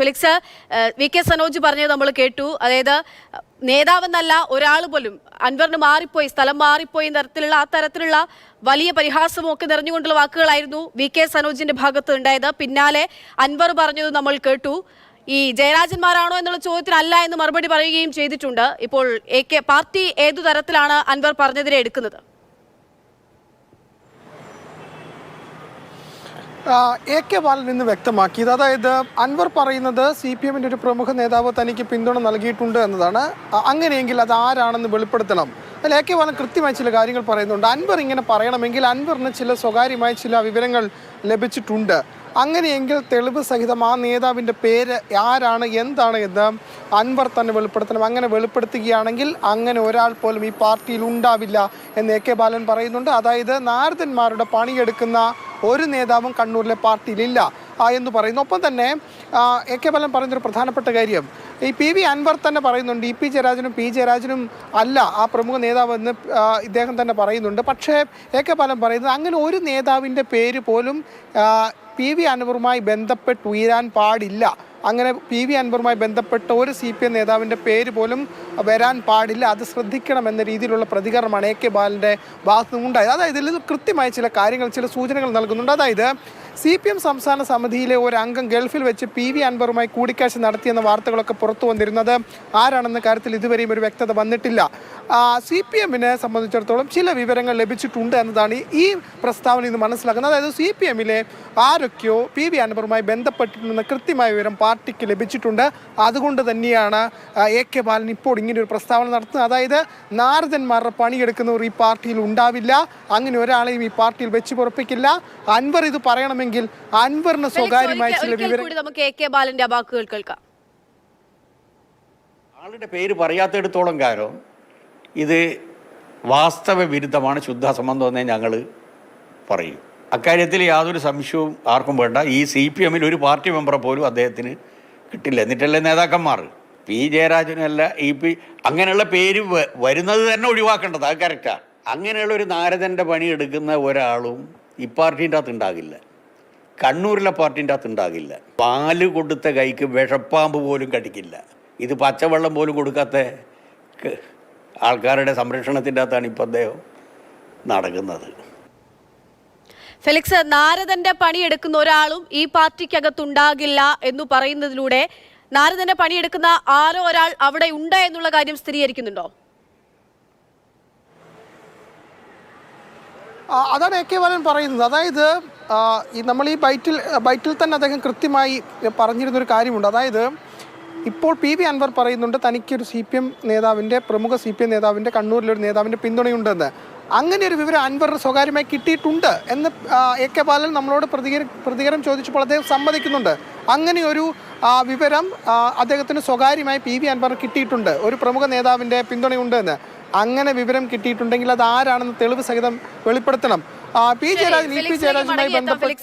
Felix, V K Sanoj പറഞ്ഞത് നമ്മൾ കേട്ടു. അതായത് നേതാവെന്നല്ല ഒരാൾ പോലും അൻവറിന് മാറിപ്പോയി, സ്ഥലം മാറിപ്പോയി തരത്തിലുള്ള വലിയ പരിഹാസവും ഒക്കെ നിറഞ്ഞുകൊണ്ടുള്ള വാക്കുകളായിരുന്നു വി കെ സനോജിന്റെ ഭാഗത്ത് ഉണ്ടായത്. പിന്നാലെ അൻവർ പറഞ്ഞത് നമ്മൾ കേട്ടു. ഈ ജയരാജന്മാരാണോ എന്നുള്ള ചോദ്യത്തിന് അല്ല എന്ന് മറുപടി പറയുകയും ചെയ്തിട്ടുണ്ട്. ഇപ്പോൾ പാർട്ടി ഏതു തരത്തിലാണ് അൻവർ പറഞ്ഞതിനെ എടുക്കുന്നത്? AK ബാലൻ ഇന്ന് വ്യക്തമാക്കിയത്, അതായത് അൻവർ പറയുന്നത് CPM-ന്റെ ഒരു പ്രമുഖ നേതാവ് തനിക്ക് പിന്തുണ നൽകിയിട്ടുണ്ട് എന്നതാണ്. അങ്ങനെയെങ്കിൽ അത് ആരാണെന്ന് വെളിപ്പെടുത്തണം. അതിൽ AK ബാലൻ കൃത്യമായി ചില കാര്യങ്ങൾ പറയുന്നുണ്ട്. അൻവർ ഇങ്ങനെ പറയണമെങ്കിൽ അൻവറിന് ചില സ്വകാര്യമായ ചില വിവരങ്ങൾ ലഭിച്ചിട്ടുണ്ട്. അങ്ങനെയെങ്കിൽ തെളിവ് സഹിതം ആ നേതാവിൻ്റെ പേര് ആരാണ്, എന്താണ് എന്ന് അൻവർ തന്നെ വെളിപ്പെടുത്തണം. അങ്ങനെ വെളിപ്പെടുത്തുകയാണെങ്കിൽ അങ്ങനെ ഒരാൾ പോലും ഈ പാർട്ടിയിൽ ഉണ്ടാവില്ല എന്ന് AK ബാലൻ പറയുന്നുണ്ട്. അതായത് നാരദന്മാരുടെ പണിയെടുക്കുന്ന ഒരു നേതാവും കണ്ണൂരിലെ പാർട്ടിയിലില്ല എന്ന് പറയുന്നു. ഒപ്പം തന്നെ AK ബാലൻ പറയുന്നൊരു പ്രധാനപ്പെട്ട കാര്യം, ഈ PV അൻവർ തന്നെ പറയുന്നുണ്ട് EP ജയരാജനും P ജയരാജനും അല്ല ആ പ്രമുഖ നേതാവ് എന്ന് ഇദ്ദേഹം തന്നെ പറയുന്നുണ്ട്. പക്ഷേ AK ബാലൻ പറയുന്നത് അങ്ങനെ ഒരു നേതാവിൻ്റെ പേര് പോലും PV അൻവറുമായി ബന്ധപ്പെട്ട് ഉയരാൻ പാടില്ല. അങ്ങനെ PV അൻവറുമായി ബന്ധപ്പെട്ട ഒരു CPM നേതാവിൻ്റെ പേര് പോലും വരാൻ പാടില്ല. അത് ശ്രദ്ധിക്കണം എന്ന രീതിയിലുള്ള പ്രതികരണമാണ് AK ബാലൻ്റെ ഭാഗത്തു നിന്നുണ്ടായത്. അതായത് ഇതിൽ കൃത്യമായ ചില കാര്യങ്ങൾ, ചില സൂചനകൾ നൽകുന്നുണ്ട്. അതായത് CPM സംസ്ഥാന സമിതിയിലെ ഒരു അംഗം ഗൾഫിൽ വെച്ച് PV അൻവറുമായി കൂടിക്കാഴ്ച നടത്തിയെന്ന വാർത്തകളൊക്കെ പുറത്തു വന്നിരുന്നത് ആരാണെന്ന കാര്യത്തിൽ ഇതുവരെയും ഒരു വ്യക്തത വന്നിട്ടില്ല. CPM-നെ സംബന്ധിച്ചിടത്തോളം ചില വിവരങ്ങൾ ലഭിച്ചിട്ടുണ്ട് എന്നതാണ് ഈ പ്രസ്താവന ഇന്ന് മനസ്സിലാക്കുന്നത്. അതായത് CPM-ലെ ആരൊക്കെയോ PV അൻവറുമായി ബന്ധപ്പെട്ടിട്ടുണ്ടെന്ന കൃത്യമായ വിവരം പാർട്ടിക്ക് ലഭിച്ചിട്ടുണ്ട്. അതുകൊണ്ട് തന്നെയാണ് AK ബാലൻ ഇപ്പോൾ ഇങ്ങനെ ഒരു പ്രസ്താവന നടത്തുന്നത്. അതായത് നാരദന്മാരുടെ പണിയെടുക്കുന്നവർ ഈ പാർട്ടിയിൽ ഉണ്ടാവില്ല, അങ്ങനെ ഒരാളെയും ഈ പാർട്ടിയിൽ വെച്ച് പൊറപ്പിക്കില്ല. അൻവർ ഇത് പറയണമെങ്കിൽ അൻവറിന് സ്വകാര്യമായ ചില വിവരം നമുക്ക് AK ബാലന്റെ വാക്കുകൾ കേൾക്കാം. ആളുടെ പേര് പറയാത്തിടത്തോളം കാലം ഇത് വാസ്തവ വിരുദ്ധമാണ്, ശുദ്ധ അസംബന്ധമെന്നേ ഞങ്ങൾ പറയും. അക്കാര്യത്തിൽ യാതൊരു സംശയവും ആർക്കും വേണ്ട. ഈ CPM-ൽ ഒരു പാർട്ടി മെമ്പറെ പോലും അദ്ദേഹത്തിന് കിട്ടില്ല. എന്നിട്ടല്ലേ നേതാക്കന്മാർ P ജയരാജനല്ല അങ്ങനെയുള്ള പേര് വരുന്നത് തന്നെ ഒഴിവാക്കേണ്ടത്. അത് കറക്റ്റാണ്. അങ്ങനെയുള്ള ഒരു നാരദൻ്റെ പണിയെടുക്കുന്ന ഒരാളും ഈ പാർട്ടീൻ്റെ അകത്ത് ഉണ്ടാകില്ല, കണ്ണൂരിലെ പാർട്ടീൻ്റെ അകത്ത് ഉണ്ടാകില്ല. പാല് കൊടുത്ത കൈക്ക് വിഷപ്പാമ്പ് പോലും കടിക്കില്ല. ഇത് പച്ചവെള്ളം പോലും കൊടുക്കാത്ത ആൾക്കാരുടെ സംരക്ഷണത്തിൻ്റെ അകത്താണ് ഇപ്പം അദ്ദേഹം നടക്കുന്നത്. ഫെലിക്സ്, നാരദന്റെ പണിയെടുക്കുന്ന ഒരാളും ഈ പാർട്ടിക്കകത്തുണ്ടാകില്ല എന്ന് പറയുന്നതിലൂടെ നാരദന്റെ പണിയെടുക്കുന്ന ആരോ ഒരാൾ അവിടെ ഉണ്ട് എന്നുള്ള കാര്യം സ്ഥിരീകരിക്കുന്നുണ്ടോ? അതാണ് AK ബാലൻ പറയുന്നത്. അതായത് നമ്മൾ ഈ ബൈറ്റിൽ തന്നെ അദ്ദേഹം കൃത്യമായി പറഞ്ഞിരുന്നൊരു കാര്യമുണ്ട്. അതായത് ഇപ്പോൾ PV അൻവർ പറയുന്നുണ്ട് തനിക്കൊരു CPM നേതാവിൻ്റെ, പ്രമുഖ CPM നേതാവിൻ്റെ, കണ്ണൂരിലൊരു നേതാവിൻ്റെ പിന്തുണയുണ്ടെന്ന്. അങ്ങനെ ഒരു വിവരം അൻവറിന് സ്വകാര്യമായി കിട്ടിയിട്ടുണ്ട് എന്ന് AK ബാലൻ നമ്മളോട് പ്രതികരണം ചോദിച്ചപ്പോൾ അദ്ദേഹം സമ്മതിക്കുന്നുണ്ട്. അങ്ങനെയൊരു വിവരം അദ്ദേഹത്തിന് സ്വകാര്യമായി PV അൻവറിന് കിട്ടിയിട്ടുണ്ട്, ഒരു പ്രമുഖ നേതാവിൻ്റെ പിന്തുണയുണ്ട് എന്ന്. അങ്ങനെ വിവരം കിട്ടിയിട്ടുണ്ടെങ്കിൽ അത് ആരാണെന്ന് തെളിവ് സഹിതം വെളിപ്പെടുത്തണം. P ജയരാജൻ EP ജയരാജനുമായി ബന്ധപ്പെട്ട്